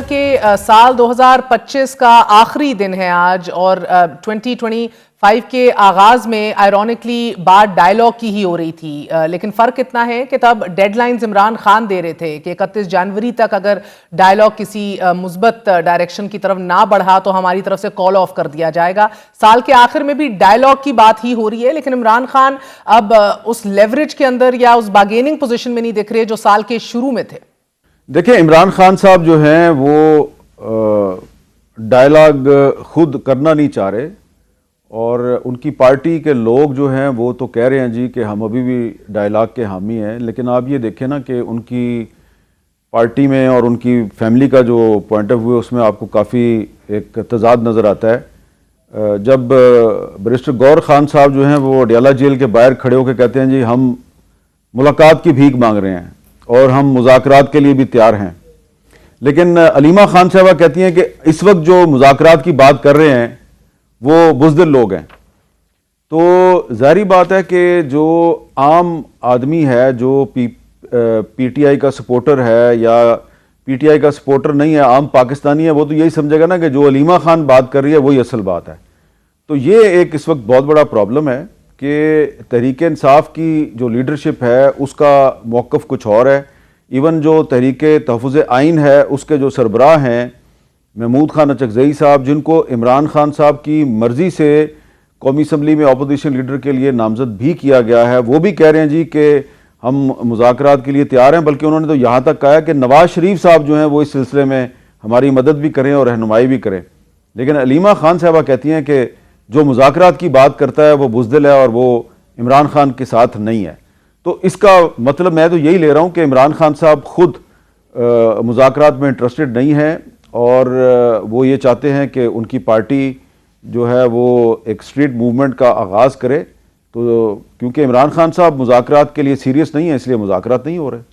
के साल 2025 का आखिरी दिन है आज और 2025 के आगाज में आयरॉनिकली बात डायलॉग की ही हो रही थी, लेकिन फर्क इतना है कि तब डेडलाइंस इमरान खान दे रहे थे कि 31 जनवरी तक अगर डायलॉग किसी मुस्बत डायरेक्शन की तरफ ना बढ़ा तो हमारी तरफ से कॉल ऑफ कर दिया जाएगा। साल के आखिर में भी डायलॉग की बात ही हो रही है, लेकिन इमरान खान अब उस लेवरेज के अंदर या उस बार्गेनिंग पोजीशन में नहीं दिख रहे जो साल के शुरू में थे। देखिए, इमरान खान साहब जो हैं वो डायलॉग खुद करना नहीं चाह रहे और उनकी पार्टी के लोग जो हैं वो तो कह रहे हैं जी कि हम अभी भी डायलॉग के हामी हैं। लेकिन आप ये देखें ना कि उनकी पार्टी में और उनकी फैमिली का जो पॉइंट ऑफ व्यू है उसमें आपको काफ़ी एक तजाद नज़र आता है। जब बैरिस्टर गौर खान साहब जो हैं वो अडयाला जेल के बाहर खड़े होकर कहते हैं जी हम मुलाकात की भीख मांग रहे हैं और हम मुज़ाकरात के लिए भी तैयार हैं, लेकिन अलीमा खान साहबा कहती हैं कि इस वक्त जो मुज़ाकरात की बात कर रहे हैं वो बुज़दिल लोग हैं। तो ज़ाहिर बात है कि जो आम आदमी है, जो पीटीआई का सपोर्टर है या पीटीआई का सपोर्टर नहीं है, आम पाकिस्तानी है, वो तो यही समझेगा ना कि जो अलीमा खान बात कर रही है वही असल बात है। तो ये एक इस वक्त बहुत बड़ा प्रॉब्लम है कि तहरीक इंसाफ की जो लीडरशिप है उसका मौक़िफ़ कुछ और है। इवन जो तहरीक तहफ़्फ़ुज़ आइन है उसके जो सरबराह हैं महमूद खान अचकज़ई साहब, जिनको इमरान खान साहब की मर्ज़ी से कौमी असम्बली में अपोजिशन लीडर के लिए नामज़द भी किया गया है, वो भी कह रहे हैं जी कि हम मुज़ाकरात के लिए तैयार हैं। बल्कि उन्होंने तो यहाँ तक कहा है कि नवाज़ शरीफ साहब जो हैं वो इस सिलसिले में हमारी मदद भी करें और रहनुमाई भी करें। लेकिन अलीमा खान साहबा कहती हैं कि जो मुज़ाकरात की बात करता है वो बुज़दिल है और वो इमरान खान के साथ नहीं है। तो इसका मतलब मैं तो यही ले रहा हूँ कि इमरान खान साहब खुद मुज़ाकरात में इंटरेस्टेड नहीं है और वो ये चाहते हैं कि उनकी पार्टी जो है वो एक स्ट्रीट मूवमेंट का आगाज़ करे। तो क्योंकि इमरान खान साहब मुज़ाकरात के लिए सीरियस नहीं है इसलिए मुज़ाकरात नहीं हो रहे।